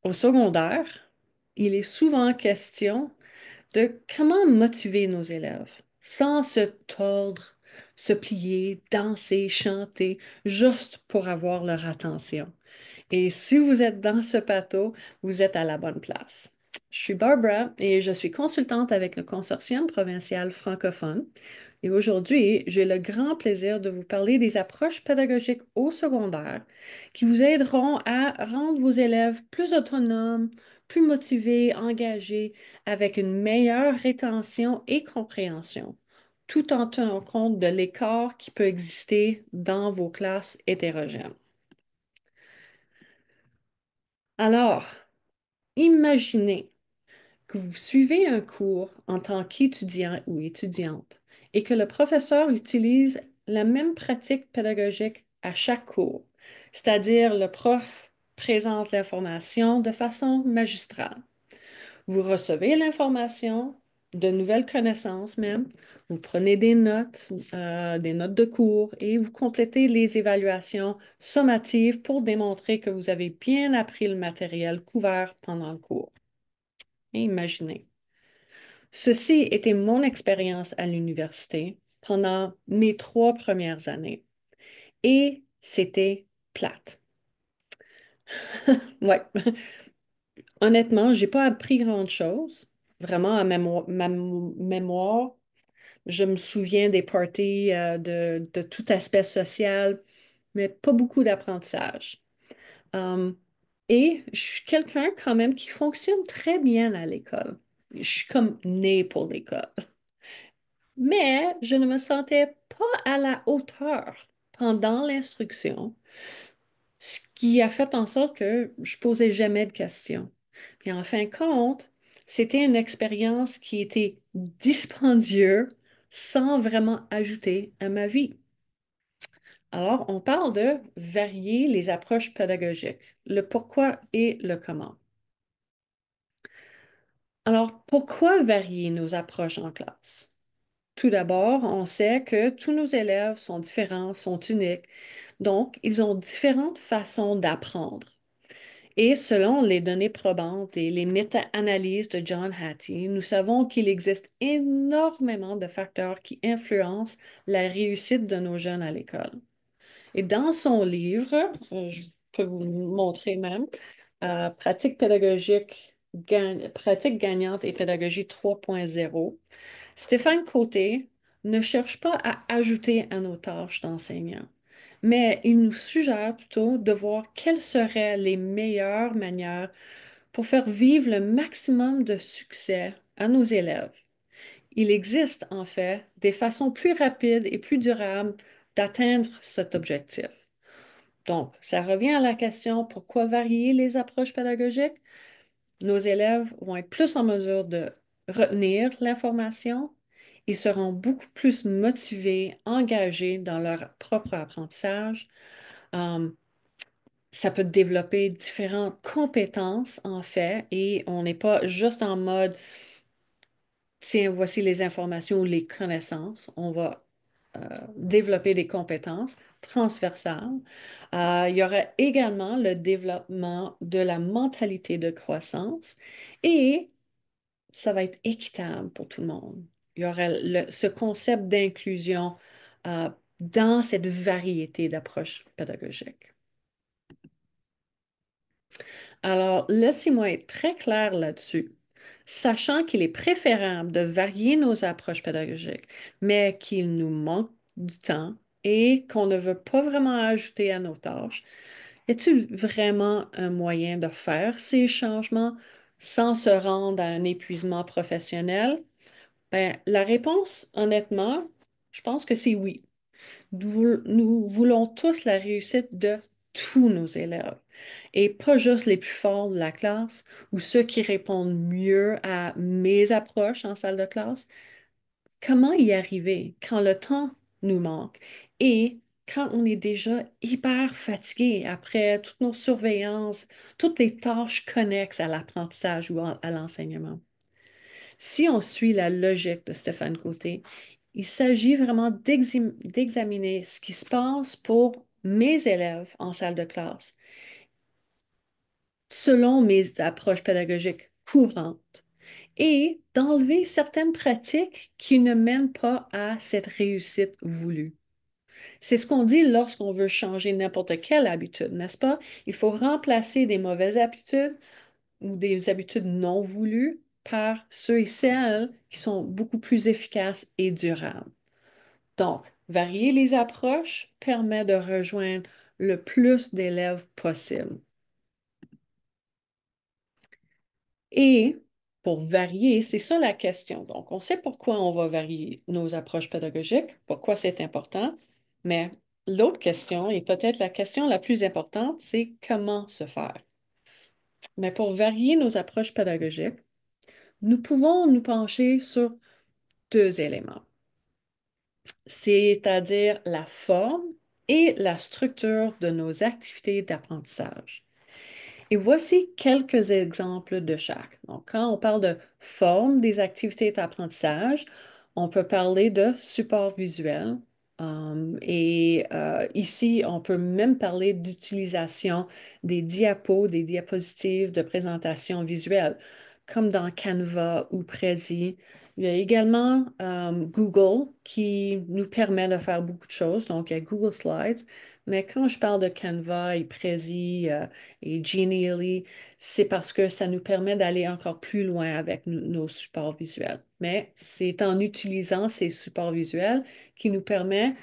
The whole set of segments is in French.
Au secondaire, il est souvent question de comment motiver nos élèves sans se tordre, se plier, danser, chanter, juste pour avoir leur attention. Et si vous êtes dans ce bateau, vous êtes à la bonne place. Je suis Barbara et je suis consultante avec le Consortium provincial francophone. Et aujourd'hui, j'ai le grand plaisir de vous parler des approches pédagogiques au secondaire qui vous aideront à rendre vos élèves plus autonomes, plus motivés, engagés, avec une meilleure rétention et compréhension, tout en tenant compte de l'écart qui peut exister dans vos classes hétérogènes. Alors, imaginez que vous suivez un cours en tant qu'étudiant ou étudiante et que le professeur utilise la même pratique pédagogique à chaque cours, c'est-à-dire le prof présente l'information de façon magistrale. Vous recevez l'information, de nouvelles connaissances même, vous prenez des notes de cours et vous complétez les évaluations sommatives pour démontrer que vous avez bien appris le matériel couvert pendant le cours. Et imaginez. Ceci était mon expérience à l'université pendant mes 3 premières années et c'était plate. Ouais. Honnêtement, j'ai pas appris grand-chose. Vraiment, ma mémoire, je me souviens des parties, de tout aspect social, mais pas beaucoup d'apprentissage. Um, et je suis quelqu'un quand même qui fonctionne très bien à l'école. Je suis comme née pour l'école. Mais je ne me sentais pas à la hauteur pendant l'instruction, ce qui a fait en sorte que je posais jamais de questions. Puis en fin de compte, c'était une expérience qui était dispendieuse sans vraiment ajouter à ma vie. Alors, on parle de varier les approches pédagogiques, le pourquoi et le comment. Alors, pourquoi varier nos approches en classe? Tout d'abord, on sait que tous nos élèves sont différents, sont uniques, donc ils ont différentes façons d'apprendre. Et selon les données probantes et les méta-analyses de John Hattie, nous savons qu'il existe énormément de facteurs qui influencent la réussite de nos jeunes à l'école. Et dans son livre, je peux vous le montrer même, Pratique gagnante et pédagogie 3.0, Stéphane Côté ne cherche pas à ajouter à nos tâches d'enseignant, mais il nous suggère plutôt de voir quelles seraient les meilleures manières pour faire vivre le maximum de succès à nos élèves. Il existe en fait des façons plus rapides et plus durables d'atteindre cet objectif. Donc, ça revient à la question pourquoi varier les approches pédagogiques? Nos élèves vont être plus en mesure de retenir l'information. Ils seront beaucoup plus motivés, engagés dans leur propre apprentissage. Um, Ça peut développer différentes compétences, en fait, et on n'est pas juste en mode, tiens, voici les informations ou les connaissances. On va développer des compétences transversales. Il y aura également le développement de la mentalité de croissance et ça va être équitable pour tout le monde. Il y aura ce concept d'inclusion euh, dans cette variété d'approches pédagogiques. Alors, laissez-moi être très clair là-dessus, sachant qu'il est préférable de varier nos approches pédagogiques, mais qu'il nous manque du temps et qu'on ne veut pas vraiment ajouter à nos tâches. Y a-t-il vraiment un moyen de faire ces changements sans se rendre à un épuisement professionnel? Ben, la réponse, honnêtement, je pense que c'est oui. Nous voulons tous la réussite de tous nos élèves et pas juste les plus forts de la classe ou ceux qui répondent mieux à mes approches en salle de classe. Comment y arriver quand le temps nous manque et quand on est déjà hyper fatigué après toutes nos surveillances, toutes les tâches connexes à l'apprentissage ou à l'enseignement? Si on suit la logique de Stéphane Côté, il s'agit vraiment d'examiner ce qui se passe pour mes élèves en salle de classe selon mes approches pédagogiques courantes et d'enlever certaines pratiques qui ne mènent pas à cette réussite voulue. C'est ce qu'on dit lorsqu'on veut changer n'importe quelle habitude, n'est-ce pas? Il faut remplacer des mauvaises habitudes ou des habitudes non voulues par ceux et celles qui sont beaucoup plus efficaces et durables. Donc, varier les approches permet de rejoindre le plus d'élèves possible. Et pour varier, c'est ça la question. Donc, on sait pourquoi on va varier nos approches pédagogiques, pourquoi c'est important, mais l'autre question, et peut-être la question la plus importante, c'est comment se faire. Mais pour varier nos approches pédagogiques, nous pouvons nous pencher sur deux éléments, c'est-à-dire la forme et la structure de nos activités d'apprentissage. Et voici quelques exemples de chaque. Donc, quand on parle de forme des activités d'apprentissage, on peut parler de support visuel. Ici, on peut même parler d'utilisation des diapos, des diapositives de présentation visuelle, comme dans Canva ou Prezi. Il y a également Google qui nous permet de faire beaucoup de choses. Donc, il y a Google Slides. Mais quand je parle de Canva et Prezi, et Genially, c'est parce que ça nous permet d'aller encore plus loin avec nos supports visuels. Mais c'est en utilisant ces supports visuels qui nous permet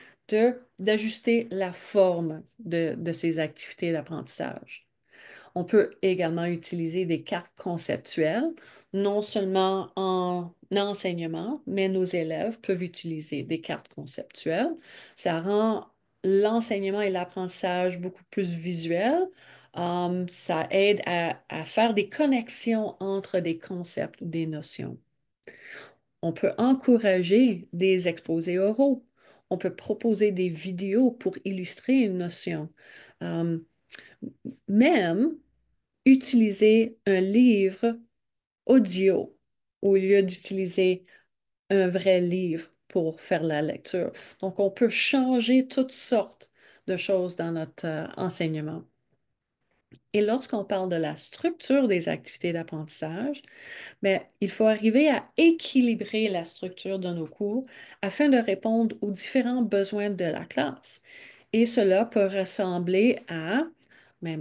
d'ajuster la forme de ces activités d'apprentissage. On peut également utiliser des cartes conceptuelles, non seulement en enseignement, mais nos élèves peuvent utiliser des cartes conceptuelles. Ça rend l'enseignement et l'apprentissage beaucoup plus visuel. Ça aide à faire des connexions entre des concepts ou des notions. On peut encourager des exposés oraux. On peut proposer des vidéos pour illustrer une notion. Euh, Même utiliser un livre audio au lieu d'utiliser un vrai livre pour faire la lecture. Donc, on peut changer toutes sortes de choses dans notre enseignement. Et lorsqu'on parle de la structure des activités d'apprentissage, mais il faut arriver à équilibrer la structure de nos cours afin de répondre aux différents besoins de la classe. Et cela peut ressembler à, mais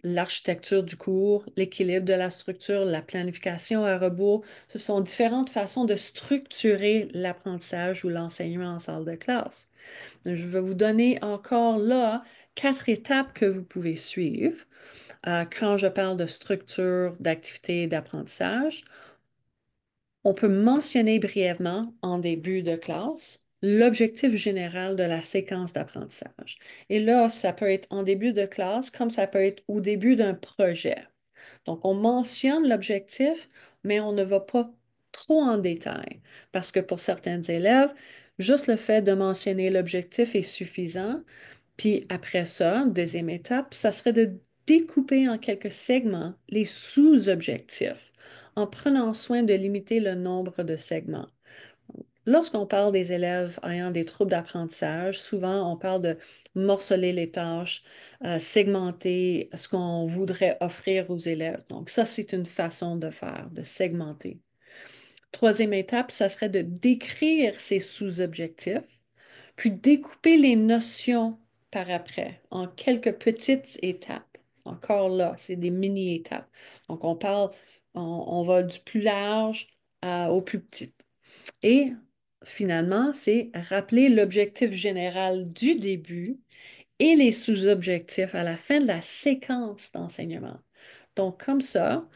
l'architecture du cours, l'équilibre de la structure, la planification à rebours. Ce sont différentes façons de structurer l'apprentissage ou l'enseignement en salle de classe. Je vais vous donner encore là 4 étapes que vous pouvez suivre quand je parle de structure d'activité d'apprentissage. On peut mentionner brièvement en début de classe l'objectif général de la séquence d'apprentissage. Et là, ça peut être en début de classe comme ça peut être au début d'un projet. Donc, on mentionne l'objectif, mais on ne va pas trop en détail parce que pour certains élèves, juste le fait de mentionner l'objectif est suffisant. Puis après ça, deuxième étape, ça serait de découper en quelques segments les sous-objectifs en prenant soin de limiter le nombre de segments. Lorsqu'on parle des élèves ayant des troubles d'apprentissage, souvent on parle de morceler les tâches, segmenter ce qu'on voudrait offrir aux élèves. Donc ça, c'est une façon de faire, de segmenter. Troisième étape, ça serait de décrire ces sous-objectifs, puis découper les notions par après en quelques petites étapes. Encore là, c'est des mini-étapes. Donc on va du plus large au plus petit. Et finalement, c'est rappeler l'objectif général du début et les sous-objectifs à la fin de la séquence d'enseignement. Donc, comme ça,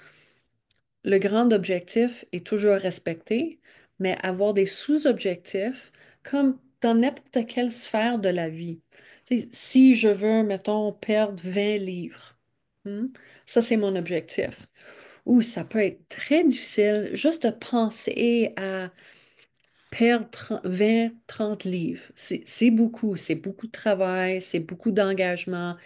le grand objectif est toujours respecté, mais avoir des sous-objectifs comme dans n'importe quelle sphère de la vie. Tu sais, si je veux, mettons, perdre 20 livres, hmm, ça c'est mon objectif. Ou ça peut être très difficile juste de penser à perdre 20, 30 livres. C'est beaucoup de travail, c'est beaucoup d'engagement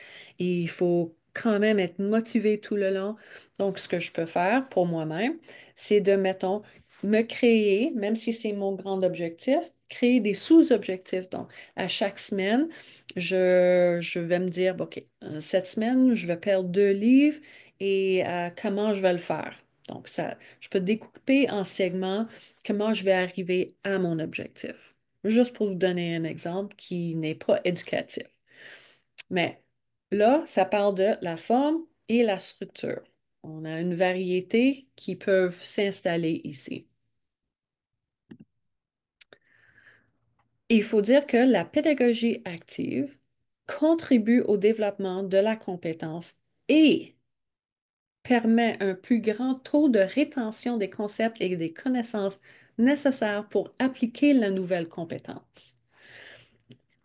et il faut quand même être motivé tout le long. Donc, ce que je peux faire pour moi-même, c'est de, mettons, me créer, même si c'est mon grand objectif, créer des sous-objectifs. Donc, à chaque semaine, je vais me dire, bon, OK, cette semaine, je vais perdre 2 livres et comment je vais le faire? Donc, ça, je peux découper en segments comment je vais arriver à mon objectif. Juste pour vous donner un exemple qui n'est pas éducatif. Mais là, ça parle de la forme et la structure. On a une variété qui peuvent s'installer ici. Et il faut dire que la pédagogie active contribue au développement de la compétence et permet un plus grand taux de rétention des concepts et des connaissances nécessaires pour appliquer la nouvelle compétence.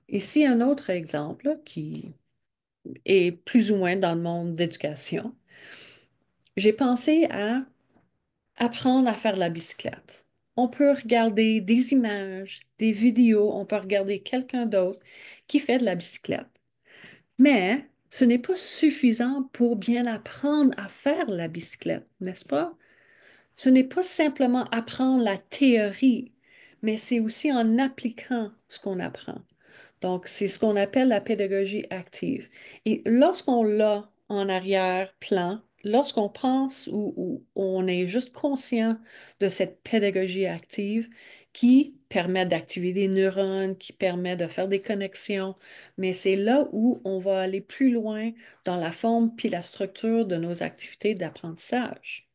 Ici, un autre exemple qui est plus ou moins dans le monde d'éducation. J'ai pensé à apprendre à faire de la bicyclette. On peut regarder des images, des vidéos, on peut regarder quelqu'un d'autre qui fait de la bicyclette. Mais ce n'est pas suffisant pour bien apprendre à faire la bicyclette, n'est-ce pas? Ce n'est pas simplement apprendre la théorie, mais c'est aussi en appliquant ce qu'on apprend. Donc, c'est ce qu'on appelle la pédagogie active. Et lorsqu'on l'a en arrière-plan, lorsqu'on pense ou on est juste conscient de cette pédagogie active qui permet d'activer des neurones, qui permet de faire des connexions, mais c'est là où on va aller plus loin dans la forme puis la structure de nos activités d'apprentissage.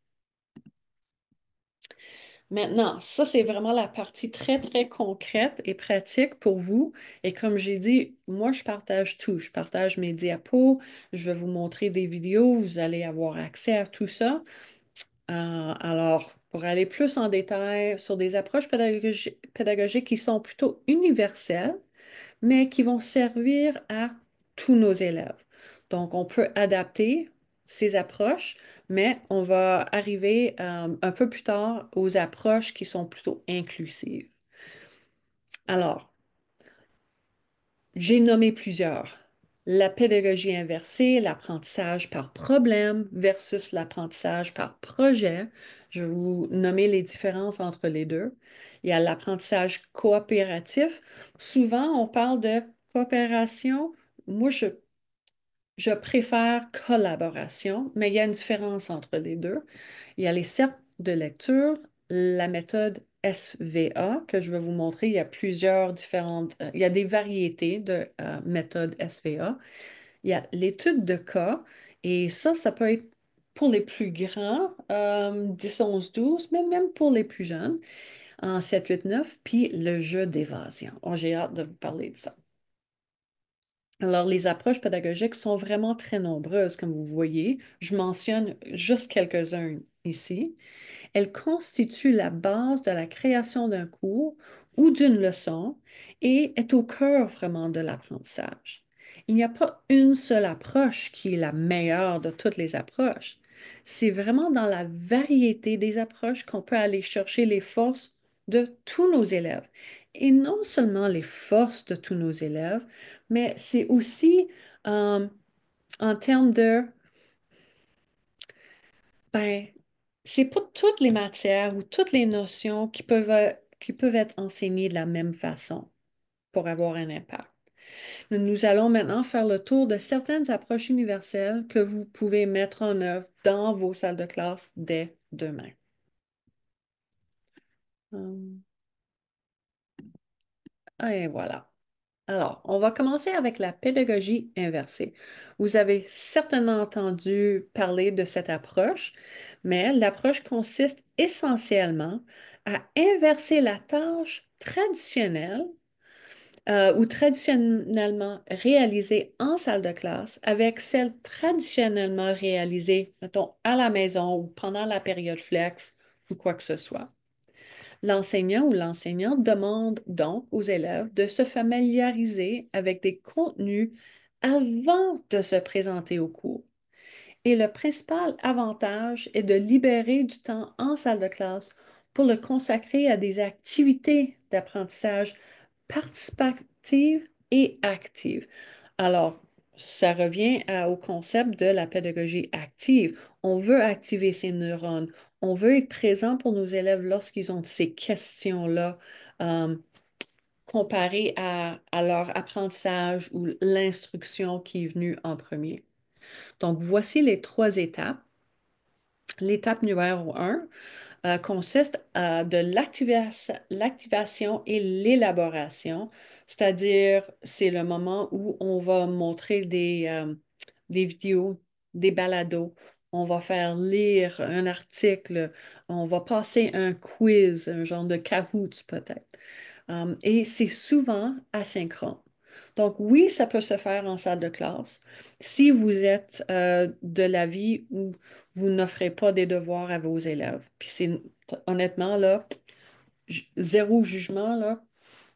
Maintenant, ça, c'est vraiment la partie très, très concrète et pratique pour vous. Et comme j'ai dit, moi, je partage tout. Je partage mes diapos, je vais vous montrer des vidéos, vous allez avoir accès à tout ça. Alors, pour aller plus en détail sur des approches pédagogiques qui sont plutôt universelles, mais qui vont servir à tous nos élèves. Donc, on peut adapter ces approches, mais on va arriver un peu plus tard aux approches qui sont plutôt inclusives. Alors, j'ai nommé plusieurs. La pédagogie inversée, l'apprentissage par problème versus l'apprentissage par projet. Je vais vous nommer les différences entre les deux. Il y a l'apprentissage coopératif. Souvent, on parle de coopération. Moi, je préfère collaboration, mais il y a une différence entre les deux. Il y a les cercles de lecture, la méthode SVA que je vais vous montrer. Il y a plusieurs différentes, il y a des variétés de méthodes SVA. Il y a l'étude de cas et ça peut être pour les plus grands, 10, 11, 12, mais même pour les plus jeunes, en 7, 8, 9, puis le jeu d'évasion. Oh, j'ai hâte de vous parler de ça. Alors, les approches pédagogiques sont vraiment très nombreuses, comme vous voyez. Je mentionne juste quelques-uns ici. Elle constitue la base de la création d'un cours ou d'une leçon et est au cœur vraiment de l'apprentissage. Il n'y a pas une seule approche qui est la meilleure de toutes les approches. C'est vraiment dans la variété des approches qu'on peut aller chercher les forces de tous nos élèves. Et non seulement les forces de tous nos élèves, mais c'est aussi euh, en termes de ben, c'est pas toutes les matières ou toutes les notions qui peuvent être enseignées de la même façon pour avoir un impact. Nous allons maintenant faire le tour de certaines approches universelles que vous pouvez mettre en œuvre dans vos salles de classe dès demain. Hum, Et voilà. Alors, on va commencer avec la pédagogie inversée. Vous avez certainement entendu parler de cette approche, mais l'approche consiste essentiellement à inverser la tâche traditionnelle ou traditionnellement réalisée en salle de classe avec celle traditionnellement réalisée, mettons, à la maison ou pendant la période flex ou quoi que ce soit. L'enseignant ou l'enseignante demande donc aux élèves de se familiariser avec des contenus avant de se présenter au cours. Et le principal avantage est de libérer du temps en salle de classe pour le consacrer à des activités d'apprentissage participatives et actives. Alors, ça revient au concept de la pédagogie active. On veut activer ces neurones. On veut être présent pour nos élèves lorsqu'ils ont ces questions-là, euh, comparées à leur apprentissage ou l'instruction qui est venue en premier. Donc, voici les trois étapes. L'étape numéro un consiste de l'activation et l'élaboration, c'est-à-dire c'est le moment où on va montrer des vidéos, des balados, on va faire lire un article, on va passer un quiz, un genre de Kahoot peut-être. Et c'est souvent asynchrone. Donc oui, ça peut se faire en salle de classe. Si vous êtes de l'avis où vous n'offrez pas des devoirs à vos élèves. Puis c'est honnêtement là, zéro jugement là.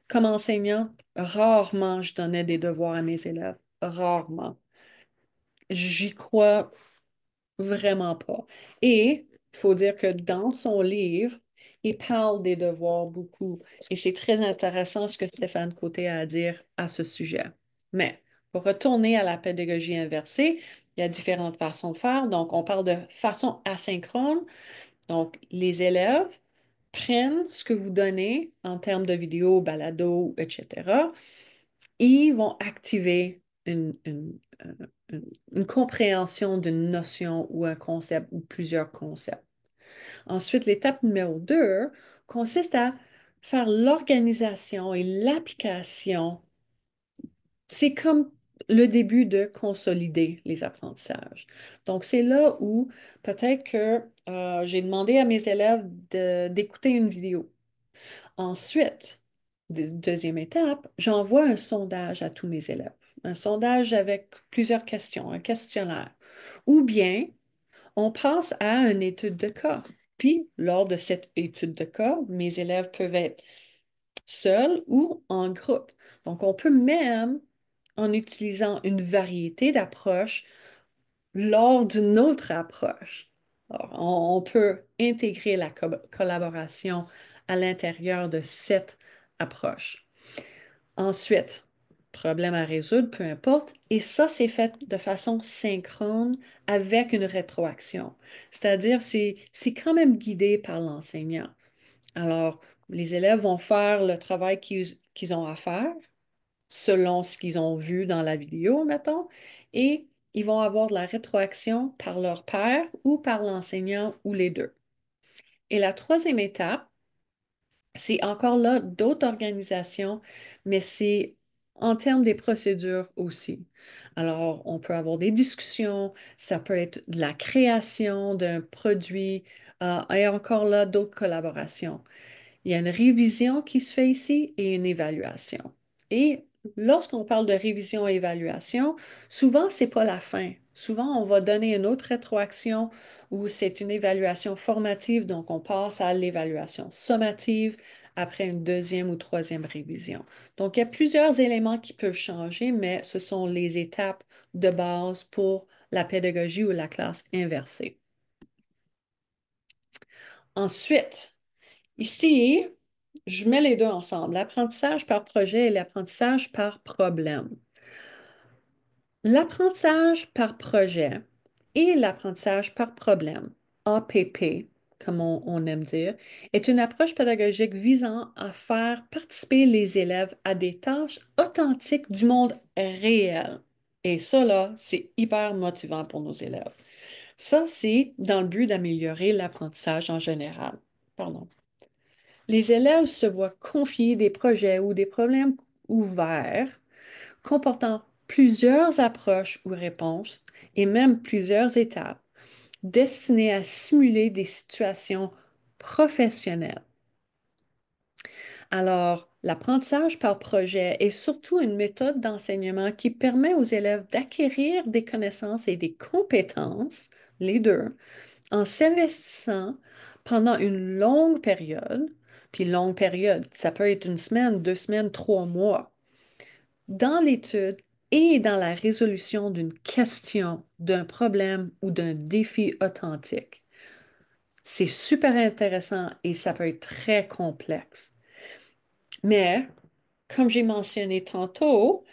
Comme enseignant, rarement je donnais des devoirs à mes élèves. Rarement. J'y crois vraiment pas. Et il faut dire que dans son livre, il parle des devoirs beaucoup. Et c'est très intéressant ce que Stéphane Côté a à dire à ce sujet. Mais pour retourner à la pédagogie inversée, il y a différentes façons de faire. Donc, on parle de façon asynchrone. Donc, les élèves prennent ce que vous donnez en termes de vidéos, balados, etc. Ils vont activer une compréhension d'une notion ou un concept ou plusieurs concepts. Ensuite, l'étape numéro 2 consiste à faire l'organisation et l'application. C'est comme le début de consolider les apprentissages. Donc, c'est là où peut-être que j'ai demandé à mes élèves d'écouter une vidéo. Ensuite, deuxième étape, j'envoie un sondage à tous mes élèves. Un sondage avec plusieurs questions, un questionnaire. Ou bien, on passe à une étude de cas. Puis, lors de cette étude de cas, mes élèves peuvent être seuls ou en groupe. Donc, on peut même, en utilisant une variété d'approches, lors d'une autre approche. Alors, on peut intégrer la collaboration à l'intérieur de cette approche. Ensuite, problème à résoudre, peu importe, et ça, c'est fait de façon synchrone avec une rétroaction. C'est-à-dire, c'est quand même guidé par l'enseignant. Alors, les élèves vont faire le travail qu'ils ont à faire selon ce qu'ils ont vu dans la vidéo, mettons, et ils vont avoir de la rétroaction par leur père ou par l'enseignant ou les deux. Et la troisième étape, c'est encore là d'autres organisations, mais c'est en termes des procédures aussi. Alors, on peut avoir des discussions, ça peut être de la création d'un produit, et encore là d'autres collaborations. Il y a une révision qui se fait ici et une évaluation. Et lorsqu'on parle de révision et évaluation, souvent, ce n'est pas la fin. Souvent, on va donner une autre rétroaction où c'est une évaluation formative, donc on passe à l'évaluation sommative après une deuxième ou troisième révision. Donc, il y a plusieurs éléments qui peuvent changer, mais ce sont les étapes de base pour la pédagogie ou la classe inversée. Ensuite, ici, je mets les deux ensemble, l'apprentissage par projet et l'apprentissage par problème. L'apprentissage par projet et l'apprentissage par problème, APP, comme on aime dire, est une approche pédagogique visant à faire participer les élèves à des tâches authentiques du monde réel. Et ça, là, c'est hyper motivant pour nos élèves. Ça, c'est dans le but d'améliorer l'apprentissage en général. Pardon. Les élèves se voient confier des projets ou des problèmes ouverts comportant plusieurs approches ou réponses et même plusieurs étapes destinées à simuler des situations professionnelles. Alors, l'apprentissage par projet est surtout une méthode d'enseignement qui permet aux élèves d'acquérir des connaissances et des compétences, les deux, en s'investissant pendant une longue période, puis longue période, ça peut être une semaine, 2 semaines, 3 mois, dans l'étude et dans la résolution d'une question, d'un problème ou d'un défi authentique. C'est super intéressant et ça peut être très complexe. Mais, comme j'ai mentionné tantôt,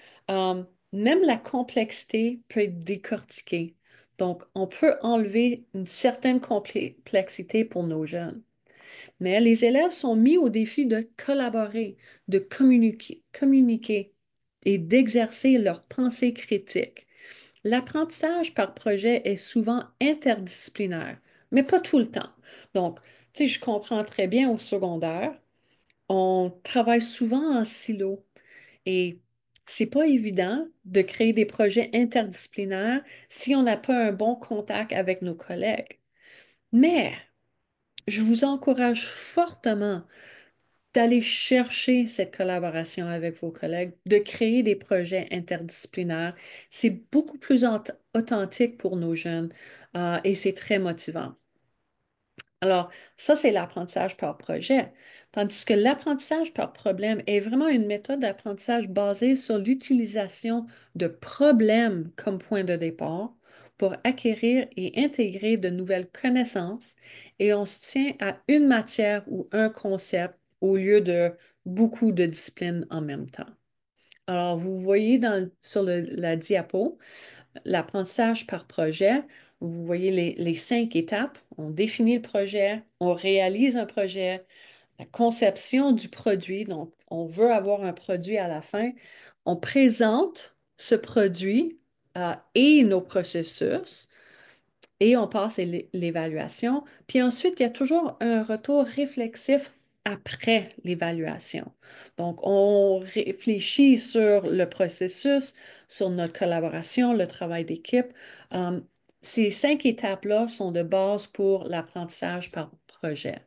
Même la complexité peut être décortiquée. Donc, on peut enlever une certaine complexité pour nos jeunes. Mais les élèves sont mis au défi de collaborer, de communiquer et d'exercer leur pensée critique. L'apprentissage par projet est souvent interdisciplinaire, mais pas tout le temps. Donc, tu sais, je comprends très bien au secondaire, on travaille souvent en silo et c'est pas évident de créer des projets interdisciplinaires si on n'a pas un bon contact avec nos collègues. Mais je vous encourage fortement d'aller chercher cette collaboration avec vos collègues, de créer des projets interdisciplinaires. C'est beaucoup plus authentique pour nos jeunes, et c'est très motivant. Alors, ça, c'est l'apprentissage par projet. Tandis que l'apprentissage par problème est vraiment une méthode d'apprentissage basée sur l'utilisation de problèmes comme point de départ pour acquérir et intégrer de nouvelles connaissanses et on se tient à une matière ou un concept au lieu de beaucoup de disciplines en même temps. Alors, vous voyez sur la diapo, l'apprentissage par projet, vous voyez les 5 étapes. On définit le projet, on réalise un projet, la conception du produit, donc on veut avoir un produit à la fin. On présente ce produit et nos processus et on passe à l'évaluation. Puis ensuite, il y a toujours un retour réflexif après l'évaluation. Donc, on réfléchit sur le processus, sur notre collaboration, le travail d'équipe. Euh, ces 5 étapes-là sont de base pour l'apprentissage par projet.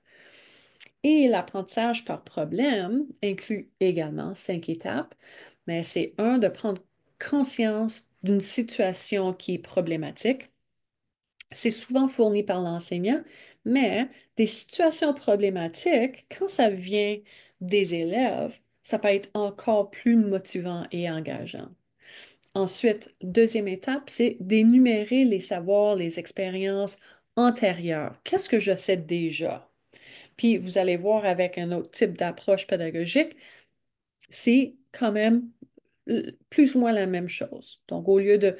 Et l'apprentissage par problème inclut également 5 étapes, mais c'est de prendre conscience d'une situation qui est problématique. C'est souvent fourni par l'enseignant, mais des situations problématiques, quand ça vient des élèves, ça peut être encore plus motivant et engageant. Ensuite, deuxième étape, c'est d'énumérer les savoirs, les expériences antérieures. Qu'est-ce que je sais déjà? Puis vous allez voir avec un autre type d'approche pédagogique, c'est quand même plus ou moins la même chose. Donc, au lieu de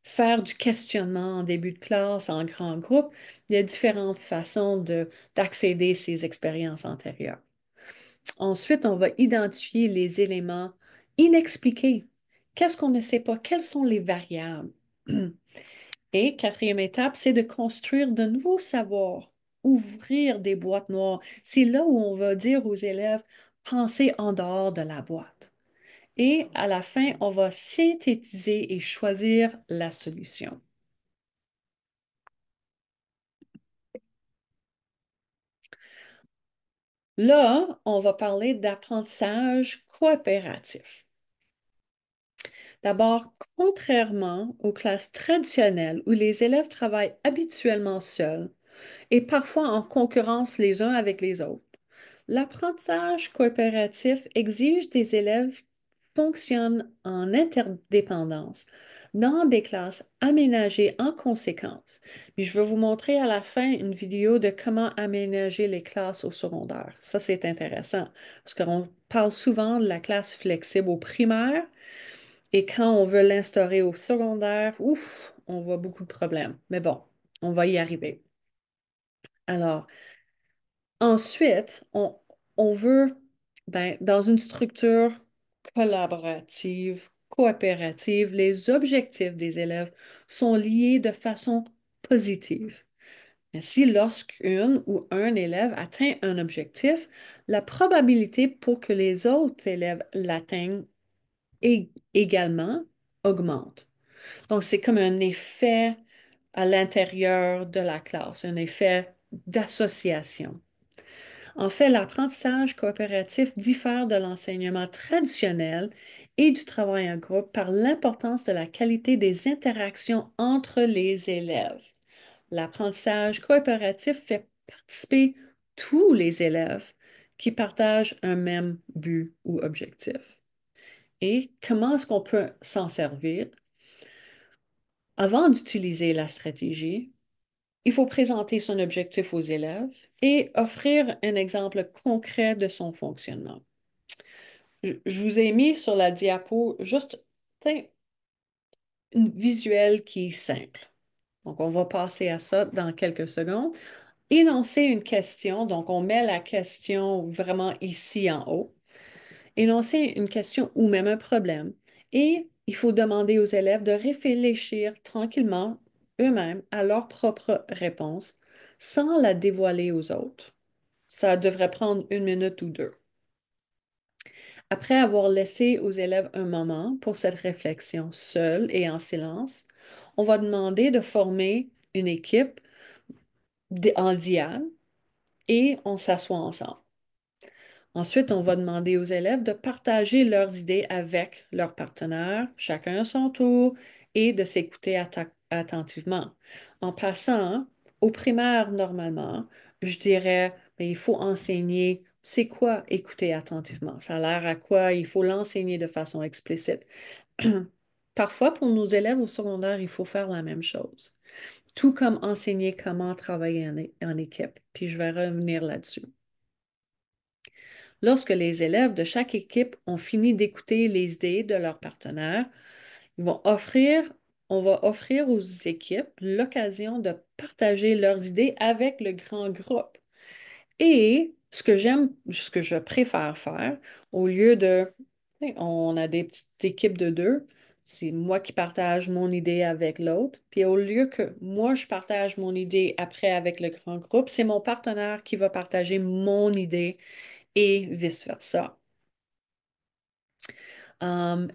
faire du questionnement en début de classe, en grand groupe, il y a différentes façons d'accéder à ces expériences antérieures. Ensuite, on va identifier les éléments inexpliqués. Qu'est-ce qu'on ne sait pas? Quelles sont les variables? Et quatrième étape, c'est de construire de nouveaux savoirs, ouvrir des boîtes noires. C'est là où on va dire aux élèves, pensez en dehors de la boîte. Et à la fin, on va synthétiser et choisir la solution. Là, on va parler d'apprentissage coopératif. D'abord, contrairement aux classes traditionnelles où les élèves travaillent habituellement seuls et parfois en concurrence les uns avec les autres, l'apprentissage coopératif exige des élèves qui fonctionnent en interdépendance dans des classes aménagées en conséquence. Puis je vais vous montrer à la fin une vidéo de comment aménager les classes au secondaire. Ça, c'est intéressant parce qu'on parle souvent de la classe flexible au primaire et quand on veut l'instaurer au secondaire, ouf, on voit beaucoup de problèmes. Mais bon, on va y arriver. Alors, ensuite, on veut, ben, dans une structure collaborative, coopérative, les objectifs des élèves sont liés de façon positive. Ainsi, lorsqu'une ou un élève atteint un objectif, la probabilité pour que les autres élèves l'atteignent également augmente. Donc, c'est comme un effet à l'intérieur de la classe, un effet d'association. En fait, l'apprentissage coopératif diffère de l'enseignement traditionnel et du travail en groupe par l'importance de la qualité des interactions entre les élèves. L'apprentissage coopératif fait participer tous les élèves qui partagent un même but ou objectif. Et comment est-ce qu'on peut s'en servir? Avant d'utiliser la stratégie, il faut présenter son objectif aux élèves et offrir un exemple concret de son fonctionnement. Je vous ai mis sur la diapo juste une visuel qui est simple. Donc, on va passer à ça dans quelques secondes. Énoncer une question, donc on met la question vraiment ici en haut. Énoncer une question ou même un problème. Et il faut demander aux élèves de réfléchir tranquillement eux-mêmes à leur propre réponse sans la dévoiler aux autres. Ça devrait prendre 1 minute ou deux. Après avoir laissé aux élèves un moment pour cette réflexion seule et en silence, on va demander de former une équipe en diade et on s'assoit ensemble. Ensuite, on va demander aux élèves de partager leurs idées avec leurs partenaires, chacun à son tour, et de s'écouter attentivement. En passant, au primaire, normalement, je dirais, ben, il faut enseigner, c'est quoi écouter attentivement? Ça a l'air à quoi? Il faut l'enseigner de façon explicite. Parfois, pour nos élèves au secondaire, il faut faire la même chose, tout comme enseigner comment travailler en équipe. Puis je vais revenir là-dessus. Lorsque les élèves de chaque équipe ont fini d'écouter les idées de leurs partenaires, on va offrir aux équipes l'occasion de partager leurs idées avec le grand groupe. Et ce que je préfère faire, au lieu de, on a des petites équipes de deux, c'est moi qui partage mon idée avec l'autre. Puis au lieu que moi, je partage mon idée après avec le grand groupe, c'est mon partenaire qui va partager mon idée et vice-versa.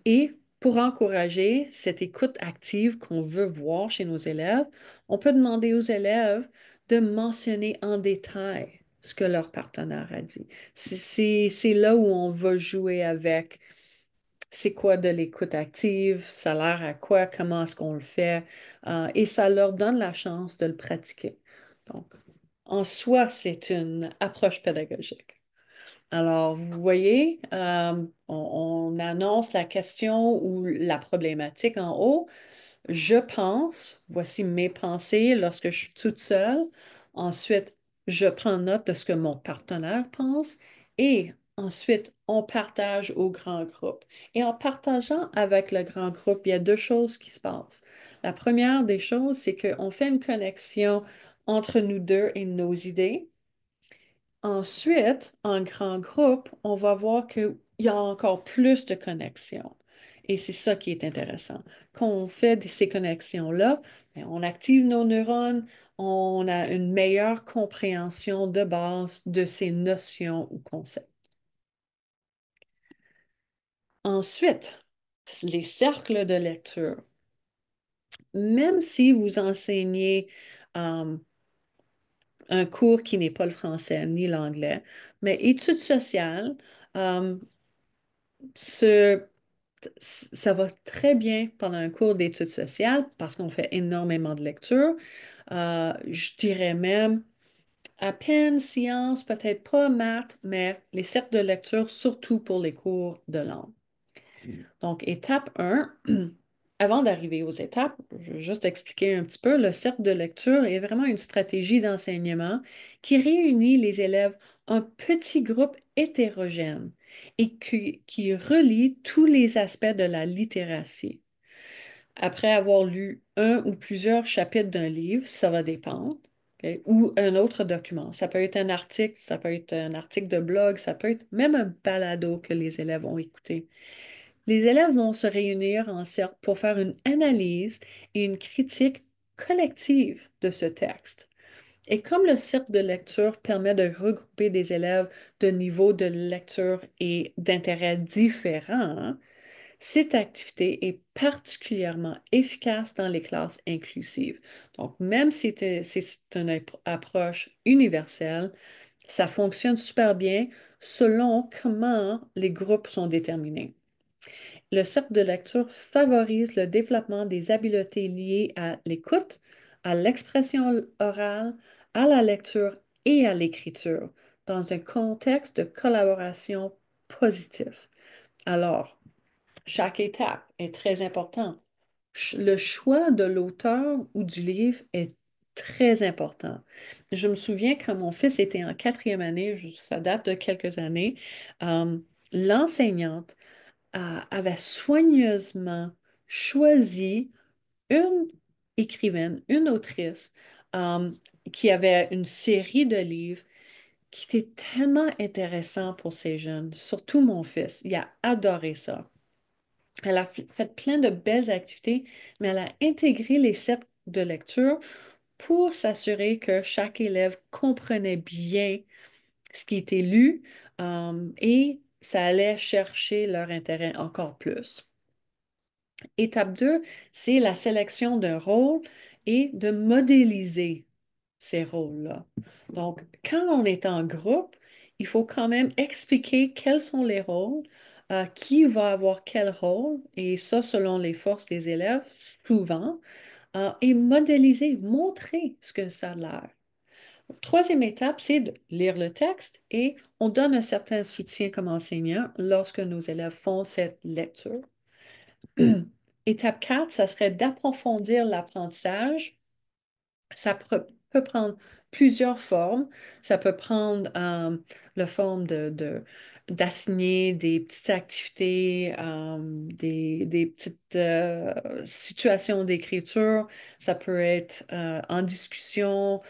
Et pour encourager cette écoute active qu'on veut voir chez nos élèves, on peut demander aux élèves de mentionner en détail ce que leur partenaire a dit. C'est là où on va jouer avec c'est quoi de l'écoute active, ça a l'air à quoi, comment est-ce qu'on le fait, et ça leur donne la chance de le pratiquer. Donc, en soi, c'est une approche pédagogique. Alors, vous voyez, on annonce la question ou la problématique en haut. Je pense, voici mes pensées lorsque je suis toute seule. Ensuite, je prends note de ce que mon partenaire pense et ensuite, on partage au grand groupe. Et en partageant avec le grand groupe, il y a deux choses qui se passent. La première des choses, c'est qu'on fait une connexion entre nous deux et nos idées. Ensuite, en grand groupe, on va voir qu'il y a encore plus de connexions. Et c'est ça qui est intéressant. Quand on fait ces connexions-là, ben, on active nos neurones, on a une meilleure compréhension de base de ces notions ou concepts. Ensuite, les cercles de lecture. Même si vous enseignez euh, un cours qui n'est pas le français ni l'anglais, mais études sociales, euh, ce- ça va très bien pendant un cours d'études sociales parce qu'on fait énormément de lecture. Je dirais même à peine sciences, peut-être pas maths, mais les cercles de lecture, surtout pour les cours de langue. Donc, étape 1, avant d'arriver aux étapes, je vais juste expliquer un petit peu, le cercle de lecture est vraiment une stratégie d'enseignement qui réunit les élèves en petits groupes hétérogènes et qui relie tous les aspects de la littératie. Après avoir lu un ou plusieurs chapitres d'un livre, ça va dépendre, ok, ou un autre document. Ça peut être un article, ça peut être un article de blog, ça peut être même un balado que les élèves ont écouté. Les élèves vont se réunir en cercle pour faire une analyse et une critique collective de ce texte. Et comme le cercle de lecture permet de regrouper des élèves de niveaux de lecture et d'intérêts différents, cette activité est particulièrement efficace dans les classes inclusives. Donc, même si c'est une approche universelle, ça fonctionne super bien selon comment les groupes sont déterminés. Le cercle de lecture favorise le développement des habiletés liées à l'écoute, à l'expression orale, à la lecture et à l'écriture, dans un contexte de collaboration positif. Alors, chaque étape est très importante. Le choix de l'auteur ou du livre est très important. Je me souviens quand mon fils était en quatrième année, ça date de quelques années, euh, l'enseignante avait soigneusement choisi une écrivaine, une autrice euh, qui avait une série de livres qui était tellement intéressant pour ces jeunes, surtout mon fils. Il a adoré ça. Elle a fait plein de belles activités, mais elle a intégré les cercles de lecture pour s'assurer que chaque élève comprenait bien ce qui était lu et ça allait chercher leur intérêt encore plus. Étape 2, c'est la sélection d'un rôle et de modéliser ces rôles-là. Donc, quand on est en groupe, il faut quand même expliquer quels sont les rôles, qui va avoir quel rôle, et ça selon les forces des élèves, souvent, et modéliser, montrer ce que ça a l'air. Troisième étape, c'est de lire le texte et on donne un certain soutien comme enseignant lorsque nos élèves font cette lecture. Étape 4, ça serait d'approfondir l'apprentissage. Ça peut prendre plusieurs formes. Ça peut prendre la forme d'assigner des petites activités, des petites situations d'écriture. Ça peut être en discussion,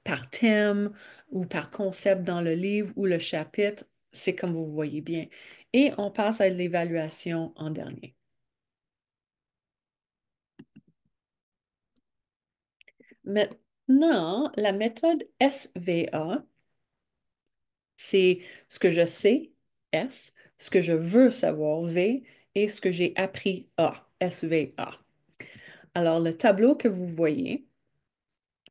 par thème ou par concept dans le livre ou le chapitre. C'est comme vous voyez bien. Et on passe à l'évaluation en dernier. Maintenant, la méthode SVA, c'est ce que je sais, S, ce que je veux savoir, V, et ce que j'ai appris, A, SVA. Alors, le tableau que vous voyez